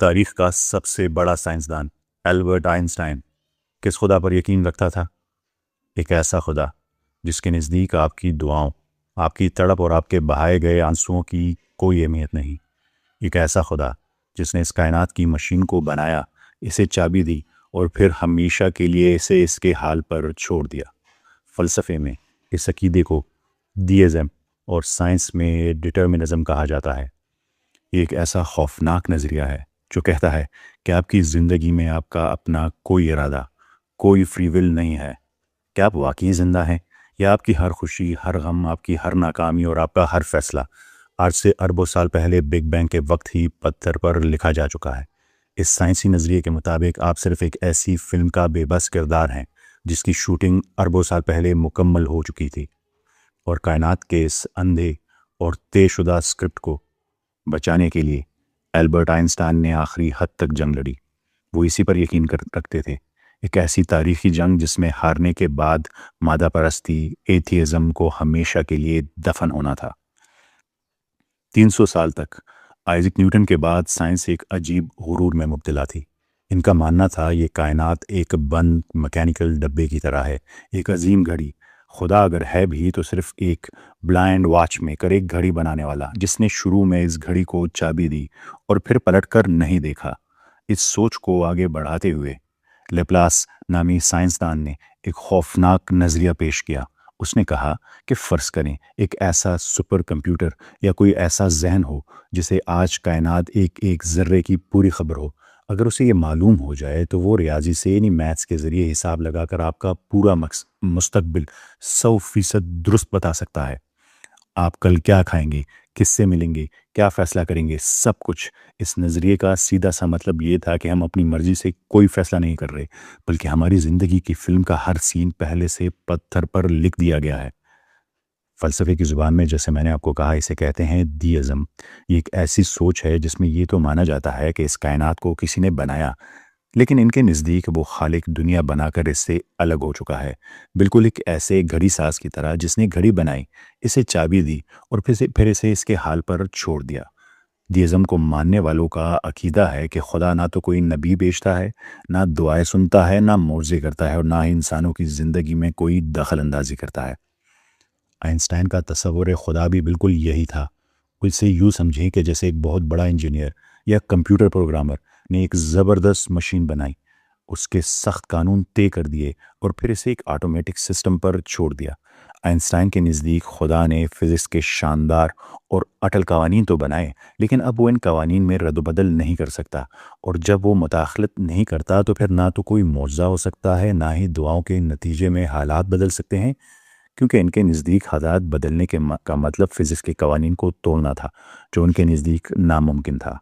تاریخ کا سب سے بڑا سائنسدان البرٹ آئنسٹائن کس خدا پر یقین رکھتا تھا؟ ایک ایسا خدا جس کے نزدیک آپ کی دعاؤں، آپ کی تڑپ اور آپ کے بہائے گئے آنسوؤں کی کوئی اہمیت نہیں۔ ایک ایسا خدا جس نے اس کائنات کی مشین کو بنایا، اسے چابی دی اور پھر ہمیشہ کے لیے اسے اس کے حال پر چھوڑ دیا۔ فلسفے میں اس عقیدے کو دیئزم اور سائنس میں ڈٹرمنزم کہا جاتا ہے۔ یہ ایک ایسا خوفناک نظریہ ہے جو کہتا ہے کہ آپ کی زندگی میں آپ کا اپنا کوئی ارادہ، کوئی فری ول نہیں ہے۔ کیا آپ واقعی زندہ ہیں یا آپ کی ہر خوشی، ہر غم، آپ کی ہر ناکامی اور آپ کا ہر فیصلہ آج سے اربوں سال پہلے بگ بینگ کے وقت ہی پتھر پر لکھا جا چکا ہے؟ اس سائنسی نظریے کے مطابق آپ صرف ایک ایسی فلم کا بے بس کردار ہیں جس کی شوٹنگ اربوں سال پہلے مکمل ہو چکی تھی، اور کائنات کے اس اندھے اور طے شدہ اسکرپٹ کو بچانے کے لیے البرٹ آئنسٹائن نے آخری حد تک جنگ لڑی۔ وہ اسی پر یقین رکھتے تھے، ایک ایسی تاریخی جنگ جس میں ہارنے کے بعد مادہ پرستی، ایتھیزم کو ہمیشہ کے لیے دفن ہونا تھا۔ 300 سال تک آئزک نیوٹن کے بعد سائنس ایک عجیب غرور میں مبتلا تھی۔ ان کا ماننا تھا یہ کائنات ایک بند مکینیکل ڈبے کی طرح ہے، ایک عظیم گھڑی۔ خدا اگر ہے بھی تو صرف ایک بلائنڈ واچ میکر، ایک گھڑی بنانے والا جس نے شروع میں اس گھڑی کو چابی دی اور پھر پلٹ کر نہیں دیکھا۔ اس سوچ کو آگے بڑھاتے ہوئے لیپلاس نامی سائنسدان نے ایک خوفناک نظریہ پیش کیا۔ اس نے کہا کہ فرض کریں ایک ایسا سپر کمپیوٹر یا کوئی ایسا ذہن ہو جسے آج کائنات ایک ایک ذرے کی پوری خبر ہو۔ اگر اسے یہ معلوم ہو جائے تو وہ ریاضی سے یعنی میتھس کے ذریعے حساب لگا کر آپ کا پورا مستقبل 100% درست بتا سکتا ہے۔ آپ کل کیا کھائیں گے، کس سے ملیں گے، کیا فیصلہ کریں گے، سب کچھ۔ اس نظریے کا سیدھا سا مطلب یہ تھا کہ ہم اپنی مرضی سے کوئی فیصلہ نہیں کر رہے، بلکہ ہماری زندگی کی فلم کا ہر سین پہلے سے پتھر پر لکھ دیا گیا ہے۔ فلسفے کی زبان میں جیسے میں نے آپ کو کہا اسے کہتے ہیں دیئزم۔ یہ ایک ایسی سوچ ہے جس میں یہ تو مانا جاتا ہے کہ اس کائنات کو کسی نے بنایا، لیکن ان کے نزدیک وہ خالق دنیا بنا کر اس سے الگ ہو چکا ہے، بالکل ایک ایسے گھڑی ساز کی طرح جس نے گھڑی بنائی، اسے چابی دی اور پھر اسے اس کے حال پر چھوڑ دیا۔ دیئزم کو ماننے والوں کا عقیدہ ہے کہ خدا نہ تو کوئی نبی بھیجتا ہے، نہ دعائیں سنتا ہے، نہ معجزے کرتا ہے، اور نہ ہی انسانوں کی زندگی میں کوئی دخل اندازی کرتا ہے۔ آئنسٹائن کا تصور خدا بھی بالکل یہی تھا۔ اسے یوں سمجھیں کہ جیسے ایک بہت بڑا انجینئر یا کمپیوٹر پروگرامر نے ایک زبردست مشین بنائی، اس کے سخت قانون طے کر دیے اور پھر اسے ایک آٹومیٹک سسٹم پر چھوڑ دیا۔ آئنسٹائن کے نزدیک خدا نے فزکس کے شاندار اور اٹل قوانین تو بنائے، لیکن اب وہ ان قوانین میں رد و بدل نہیں کر سکتا، اور جب وہ مداخلت نہیں کرتا تو پھر نہ تو کوئی معجزہ ہو سکتا ہے، نہ ہی دعاؤں کے نتیجے میں حالات بدل سکتے ہیں، کیونکہ ان کے نزدیک حالات بدلنے کا مطلب فزکس کے قوانین کو توڑنا تھا، جو ان کے نزدیک ناممکن تھا۔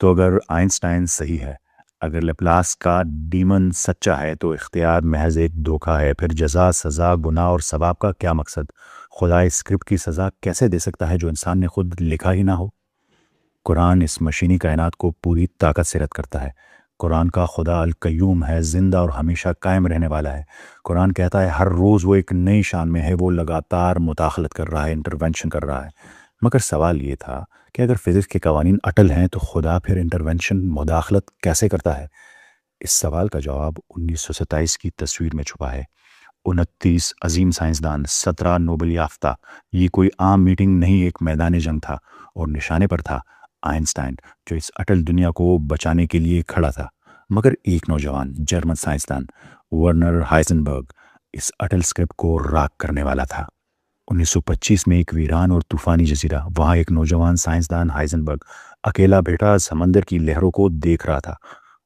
تو اگر آئنسٹائن صحیح ہے، اگر لیپلاس کا ڈیمن سچا ہے، تو اختیار محض ایک دھوکہ ہے۔ پھر جزا، سزا، گناہ اور ثواب کا کیا مقصد؟ خدا اس اسکرپٹ کی سزا کیسے دے سکتا ہے جو انسان نے خود لکھا ہی نہ ہو؟ قرآن اس مشینی کائنات کو پوری طاقت سے رد کرتا ہے۔ قرآن کا خدا القیوم ہے، زندہ اور ہمیشہ قائم رہنے والا ہے۔ قرآن کہتا ہے ہر روز وہ ایک نئی شان میں ہے، وہ لگاتار مداخلت کر رہا ہے، انٹرونشن کر رہا ہے۔ مگر سوال یہ تھا کہ اگر فزکس کے قوانین اٹل ہیں تو خدا پھر انٹرونشن، مداخلت کیسے کرتا ہے؟ اس سوال کا جواب 1927 کی تصویر میں چھپا ہے۔ 29 عظیم سائنسدان، 17 نوبل یافتہ۔ یہ کوئی عام میٹنگ نہیں، ایک میدان جنگ تھا، اور نشانے پر تھا آئنسٹائن، جو اس اٹل دنیا کو بچانے کے لیے کھڑا تھا۔ مگر ایک نوجوان جرمن سائنسدان ورنر ہائزنبرگ اس اٹل اسکرپٹ کو راک کرنے والا تھا۔ 1925 میں ایک ویران اور طوفانی جزیرہ، وہاں ایک نوجوان سائنسدان ہائزنبرگ اکیلا بیٹھا سمندر کی لہروں کو دیکھ رہا تھا۔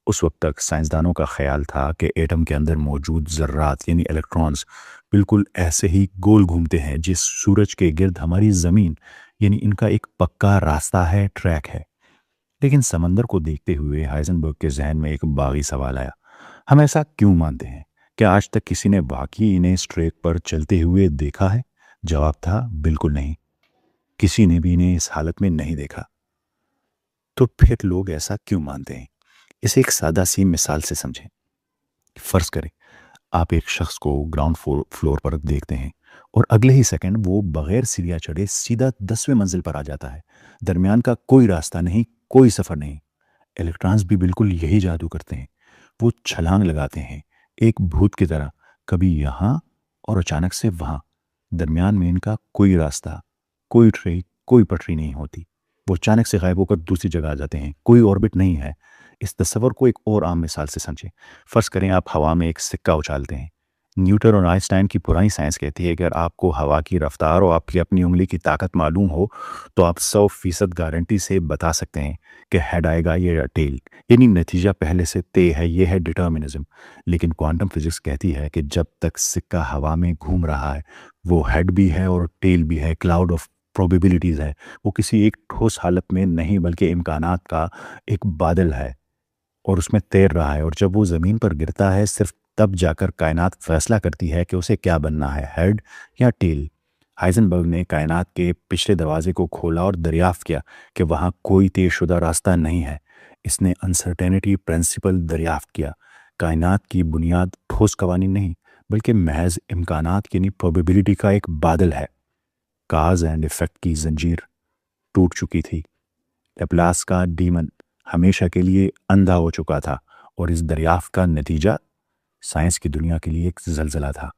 اس وقت تک سائنسدانوں کا خیال تھا کہ ایٹم کے اندر موجود ذرات یعنی الیکٹرانز بالکل ایسے ہی گول گھومتے ہیں جس سورج کے گرد ہماری زمین، یعنی ان کا ایک پکا راستہ ہے، ٹریک ہے۔ لیکن سمندر کو دیکھتے ہوئے ہائزنبرگ کے ذہن میں ایک باغی سوال آیا، ہم ایسا کیوں مانتے ہیں؟ کیا آج تک کسی نے واقعی انہیں اس ٹریک پر چلتے ہوئے دیکھا ہے؟ جواب تھا بالکل نہیں، کسی نے بھی انہیں اس حالت میں نہیں دیکھا۔ تو پھر لوگ ایسا کیوں مانتے ہیں؟ اسے ایک سادہ سی مثال سے سمجھیں۔ فرض کریں آپ ایک شخص کو گراؤنڈ فلور پر دیکھتے ہیں اور اگلے ہی سیکنڈ وہ بغیر سیڑھیاں چڑھے سیدھا 10ویں منزل پر آ جاتا ہے۔ درمیان کا کوئی راستہ نہیں، کوئی سفر نہیں۔ الیکٹرانز بھی بالکل یہی جادو کرتے ہیں، وہ چھلانگ لگاتے ہیں ایک بھوت کی طرح، کبھی یہاں اور اچانک سے وہاں، درمیان میں ان کا کوئی راستہ، کوئی ٹریک، کوئی پٹری نہیں ہوتی، وہ اچانک سے غائب ہو کر دوسری جگہ آ جاتے ہیں، کوئی آربٹ نہیں ہے۔ اس تصور کو ایک اور عام مثال سے سمجھیں، فرض کریں آپ ہوا میں ایک سکہ اچالتے ہیں۔ نیوٹن اور آئنسٹائن کی پرانی سائنس کہتی ہے کہ اگر آپ کو ہوا کی رفتار اور آپ کی اپنی انگلی کی طاقت معلوم ہو تو آپ 100% گارنٹی سے بتا سکتے ہیں کہ ہیڈ آئے گا یا ٹیل، یعنی نتیجہ پہلے سے طے ہے، یہ ہے ڈٹرمنزم۔ لیکن کوانٹم فزکس کہتی ہے کہ جب تک سکہ ہوا میں گھوم رہا ہے وہ ہیڈ بھی ہے اور ٹیل بھی ہے، کلاؤڈ آف پروبیبلٹیز ہے، وہ کسی ایک ٹھوس حالت میں نہیں بلکہ امکانات کا ایک بادل ہے اور اس میں تیر رہا ہے، اور جب وہ زمین پر گرتا ہے صرف تب جا کر کائنات فیصلہ کرتی ہے کہ اسے کیا بننا ہے، ہیڈ یا ٹیل۔ ہائزنبرگ نے کائنات کے پچھلے دروازے کو کھولا اور دریافت کیا کہ وہاں کوئی طے شدہ راستہ نہیں ہے۔ اس نے انسرٹینٹی پرنسپل دریافت کیا، کائنات کی بنیاد ٹھوس قوانین نہیں بلکہ محض امکانات یعنی پروبیبلٹی کا ایک بادل ہے۔ کاز اینڈ ایفیکٹ کی زنجیر ٹوٹ چکی تھی، لیپلاس کا ڈیمن ہمیشہ کے لیے اندھا ہو چکا تھا، اور اس دریافت کا نتیجہ سائنس کی دنیا کے لیے ایک زلزلہ تھا۔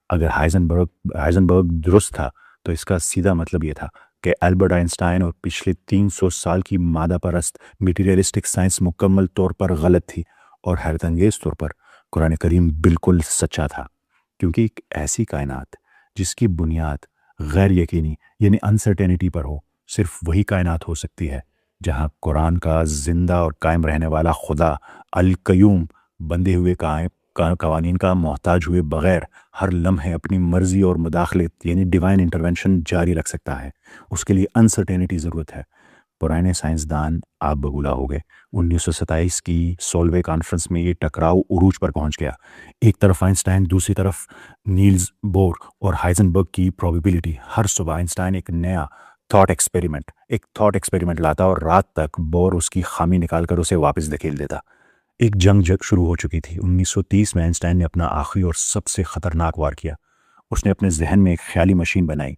اگر ہائزنبرگ درست تھا تو اس کا سیدھا مطلب یہ تھا کہ البرٹ آئنسٹائن اور پچھلے 300 سال کی مادہ پرست میٹیریلسٹک سائنس مکمل طور پر غلط تھی، اور حیرت انگیز طور پر قرآن کریم بالکل سچا تھا، کیونکہ ایک ایسی کائنات جس کی بنیاد غیر یقینی یعنی انسرٹینٹی پر ہو، صرف وہی کائنات ہو سکتی ہے جہاں قرآن کا زندہ اور قائم رہنے والا خدا القیوم بندے ہوئے قوانین کا محتاج ہوئے بغیر ہر لمحے اپنی مرضی اور مداخلت یعنی ڈیوائن انٹرونشن جاری رکھ سکتا ہے۔ اس کے لیے انسرٹینٹی ضرورت ہے۔ پرانے سائنسدان آپ بگولا ہو گئے۔ 1927 کی سولوے کانفرنس میں یہ ٹکراؤ عروج پر پہنچ گیا، ایک طرف آئنسٹائن، دوسری طرف نیلز بور اور ہائزنبرگ کی پروبیبلٹی۔ ہر صبح آئنسٹائن ایک نیا تھاٹ ایکسپیریمنٹ لاتا اور رات تک بور اس کی خامی نکال کر اسے واپس دھکیل دیتا۔ ایک جنگ شروع ہو چکی تھی۔ 1930 میں آئنسٹائن نے اپنا آخری اور سب سے خطرناک وار کیا۔ اس نے اپنے ذہن میں ایک خیالی مشین بنائی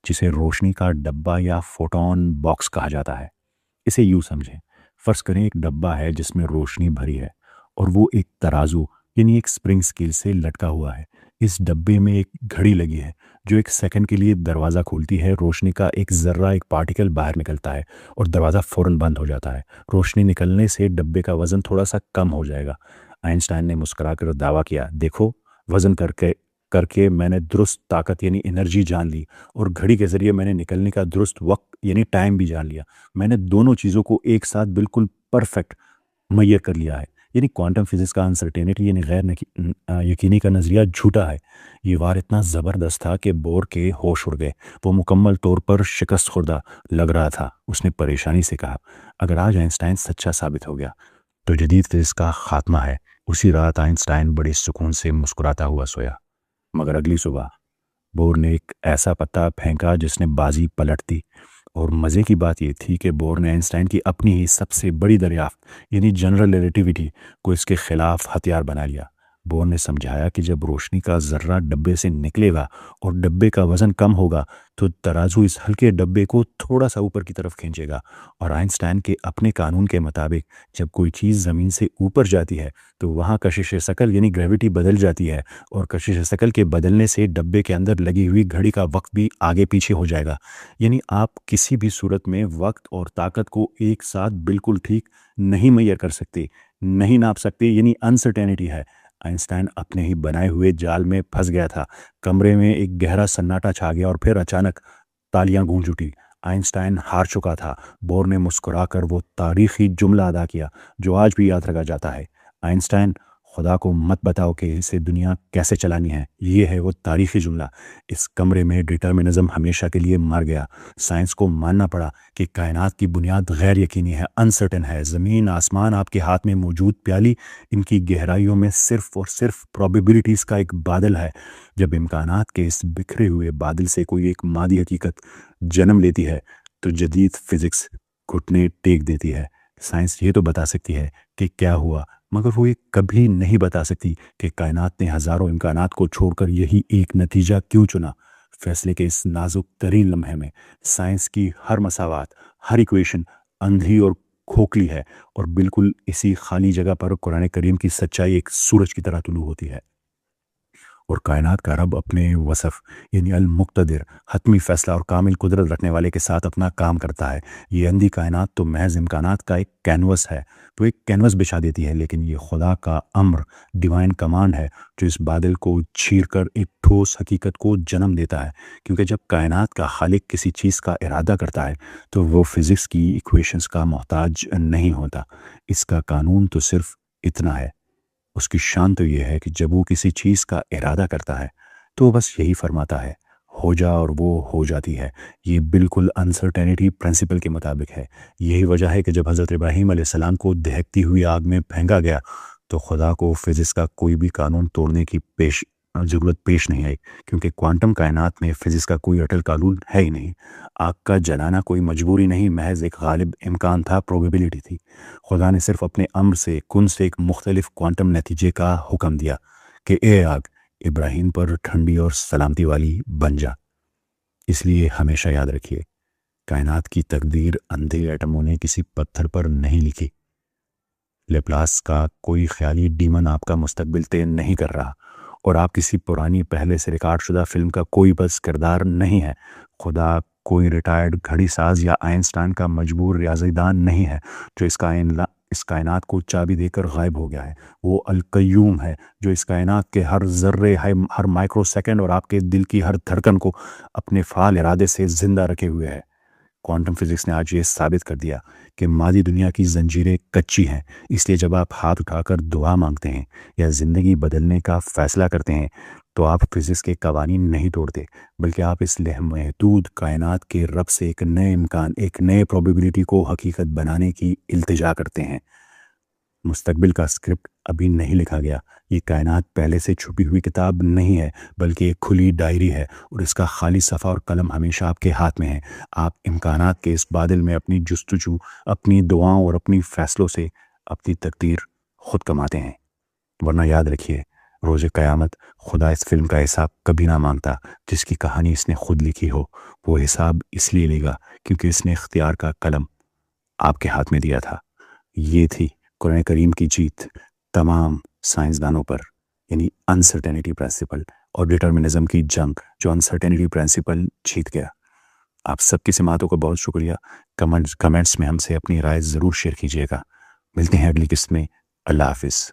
جسے روشنی کا ڈبہ یا فوٹون باکس کہا جاتا ہے۔ اسے یوں سمجھیں، فرض کریں ایک ڈبہ ہے جس میں روشنی بھری ہے اور وہ ایک ترازو یعنی ایک سپرنگ سکیل سے لٹکا ہوا ہے۔ اس ڈبے میں ایک گھڑی لگی ہے جو ایک سیکنڈ کے لیے دروازہ کھولتی ہے، روشنی کا ایک ذرہ، ایک پارٹیکل باہر نکلتا ہے اور دروازہ فوراً بند ہو جاتا ہے۔ روشنی نکلنے سے ڈبے کا وزن تھوڑا سا کم ہو جائے گا۔ آئنسٹائن نے مسکرا کر دعویٰ کیا، دیکھو، وزن کر کے میں نے درست طاقت یعنی انرجی جان لی، اور گھڑی کے ذریعے میں نے نکلنے کا درست وقت یعنی ٹائم بھی جان لیا۔ میں نے دونوں چیزوں کو ایک ساتھ بالکل پرفیکٹ میئر کر لیا ہے۔ یعنی کوانٹم فزکس کا انسرٹینٹی یعنی غیر یقینی کا نظریہ جھوٹا ہے۔ یہ وار اتنا زبردست تھا کہ بور کے ہوش اڑ گئے، وہ مکمل طور پر شکست خوردہ لگ رہا تھا۔ اس نے پریشانی سے کہا، اگر آج آئنسٹائن سچا ثابت ہو گیا تو جدید فزکس کا خاتمہ ہے۔ اسی رات آئنسٹائن بڑے سکون سے مسکراتا ہوا سویا، مگر اگلی صبح بور نے ایک ایسا پتا پھینکا جس نے بازی پلٹ دی۔ اور مزے کی بات یہ تھی کہ بور نے آئنسٹائن کی اپنی ہی سب سے بڑی دریافت یعنی جنرل ریلیٹیوٹی کو اس کے خلاف ہتھیار بنا لیا۔ بور نے سمجھایا کہ جب روشنی کا ذرہ ڈبے سے نکلے گا اور ڈبے کا وزن کم ہوگا تو ترازو اس ہلکے ڈبے کو تھوڑا سا اوپر کی طرف کھینچے گا، اور آئنسٹائن کے اپنے قانون کے مطابق جب کوئی چیز زمین سے اوپر جاتی ہے تو وہاں کشش ثقل یعنی گریوٹی بدل جاتی ہے، اور کشش ثقل کے بدلنے سے ڈبے کے اندر لگی ہوئی گھڑی کا وقت بھی آگے پیچھے ہو جائے گا۔ یعنی آپ کسی بھی صورت میں وقت اور طاقت کو ایک ساتھ بالکل ٹھیک نہیں میئر کر سکتے، نہیں ناپ سکتے، یعنی انسرٹینٹی ہے۔ آئنسٹائن اپنے ہی بنائے ہوئے جال میں پھنس گیا تھا۔ کمرے میں ایک گہرا سناٹا چھا گیا اور پھر اچانک تالیاں گونج اٹھی۔ آئنسٹائن ہار چکا تھا۔ بور نے مسکرا کر وہ تاریخی جملہ ادا کیا جو آج بھی یاد رکھا جاتا ہے، آئنسٹائن، خدا کو مت بتاؤ کہ اسے دنیا کیسے چلانی ہے۔ یہ ہے وہ تاریخی جملہ۔ اس کمرے میں ڈٹرمنزم ہمیشہ کے لیے مر گیا۔ سائنس کو ماننا پڑا کہ کائنات کی بنیاد غیر یقینی ہے، انسرٹن ہے۔ زمین، آسمان، آپ کے ہاتھ میں موجود پیالی، ان کی گہرائیوں میں صرف اور صرف پروبیبلٹیز کا ایک بادل ہے۔ جب امکانات کے اس بکھرے ہوئے بادل سے کوئی ایک مادی حقیقت جنم لیتی ہے تو جدید فزکس گھٹنے ٹیک دیتی ہے۔ سائنس یہ تو بتا سکتی ہے کہ کیا ہوا، مگر وہ یہ کبھی نہیں بتا سکتی کہ کائنات نے ہزاروں امکانات کو چھوڑ کر یہی ایک نتیجہ کیوں چنا۔ فیصلے کے اس نازک ترین لمحے میں سائنس کی ہر مساوات، ہر ایکویشن اندھی اور کھوکھلی ہے، اور بالکل اسی خالی جگہ پر قرآن کریم کی سچائی ایک سورج کی طرح طلوع ہوتی ہے۔ اور کائنات کا رب اپنے وصف یعنی المقتدر، حتمی فیصلہ اور کامل قدرت رکھنے والے کے ساتھ اپنا کام کرتا ہے۔ یہ اندھی کائنات تو محض امکانات کا ایک کینوس ہے، تو ایک کینوس بچھا دیتی ہے، لیکن یہ خدا کا امر، ڈیوائن کمانڈ ہے جو اس بادل کو چیر کر ایک ٹھوس حقیقت کو جنم دیتا ہے۔ کیونکہ جب کائنات کا خالق کسی چیز کا ارادہ کرتا ہے تو وہ فزکس کی ایکویشنز کا محتاج نہیں ہوتا۔ اس کا قانون تو صرف اتنا ہے، اس کی شان تو یہ ہے کہ جب وہ کسی چیز کا ارادہ کرتا ہے تو وہ بس یہی فرماتا ہے، ہو جا، اور وہ ہو جاتی ہے۔ یہ بالکل انسرٹینٹی پرنسپل کے مطابق ہے۔ یہی وجہ ہے کہ جب حضرت ابراہیم علیہ السلام کو دہکتی ہوئی آگ میں پھینکا گیا تو خدا کو فزکس کا کوئی بھی قانون توڑنے کی ضرورت پیش نہیں آئی، کیونکہ کوانٹم کائنات میں فزکس کا کوئی اٹل قانون ہے ہی نہیں۔ آگ کا جلانا کوئی مجبوری نہیں، محض ایک غالب امکان تھا، پروبیبلٹی تھی۔ خدا نے صرف اپنے امر سے، کن سے، ایک مختلف کوانٹم نتیجے کا حکم دیا کہ اے آگ، ابراہیم پر ٹھنڈی اور سلامتی والی بن جا۔ اس لیے ہمیشہ یاد رکھیے، کائنات کی تقدیر اندھے ایٹموں نے کسی پتھر پر نہیں لکھی۔ لیپلاس کا کوئی خیالی ڈیمن آپ کا مستقبل طے نہیں کر رہا، اور آپ کسی پرانی پہلے سے ریکارڈ شدہ فلم کا کوئی بس کردار نہیں ہے۔ خدا کوئی ریٹائرڈ گھڑی ساز یا آئنسٹائن کا مجبور ریاضی دان نہیں ہے جو اس کائنات کو چابی دے کر غائب ہو گیا ہے۔ وہ القیوم ہے جو اس کائنات کے ہر ذرے، ہر مائکرو سیکنڈ اور آپ کے دل کی ہر دھڑکن کو اپنے فعال ارادے سے زندہ رکھے ہوئے ہے۔ کوانٹم فزکس نے آج یہ ثابت کر دیا کہ مادی دنیا کی زنجیریں کچی ہیں، اس لیے جب آپ ہاتھ اٹھا کر دعا مانگتے ہیں یا زندگی بدلنے کا فیصلہ کرتے ہیں تو آپ فزکس کے قوانین نہیں توڑتے، بلکہ آپ اس محدود کائنات کے رب سے ایک نئے امکان، ایک نئے پروبیبلٹی کو حقیقت بنانے کی التجا کرتے ہیں۔ مستقبل کا اسکرپٹ ابھی نہیں لکھا گیا۔ یہ کائنات پہلے سے چھپی ہوئی کتاب نہیں ہے، بلکہ ایک کھلی ڈائری ہے، اور اس کا خالی صفحہ اور قلم ہمیشہ آپ کے ہاتھ میں ہے۔ آپ امکانات کے اس بادل میں اپنی جستجو، اپنی دعاؤں اور اپنی فیصلوں سے اپنی تقدیر خود کماتے ہیں۔ ورنہ یاد رکھیے، روز قیامت خدا اس فلم کا حساب کبھی نہ مانگتا جس کی کہانی اس نے خود لکھی ہو۔ وہ حساب اس لیے لے گا کیونکہ اس نے اختیار کا قلم آپ کے ہاتھ میں دیا تھا۔ یہ تھی قرآن کریم کی جیت تمام سائنسدانوں پر، یعنی انسرٹینٹی پرنسپل، اور ڈٹرمنزم کی جنگ جو انسرٹینٹی پرنسپل جیت گیا۔ آپ سب کی سماعتوں کا بہت شکریہ۔ کمنٹس میں ہم سے اپنی رائے ضرور شیئر کیجیے گا۔ ملتے ہیں اگلی قسط میں۔ اللہ حافظ۔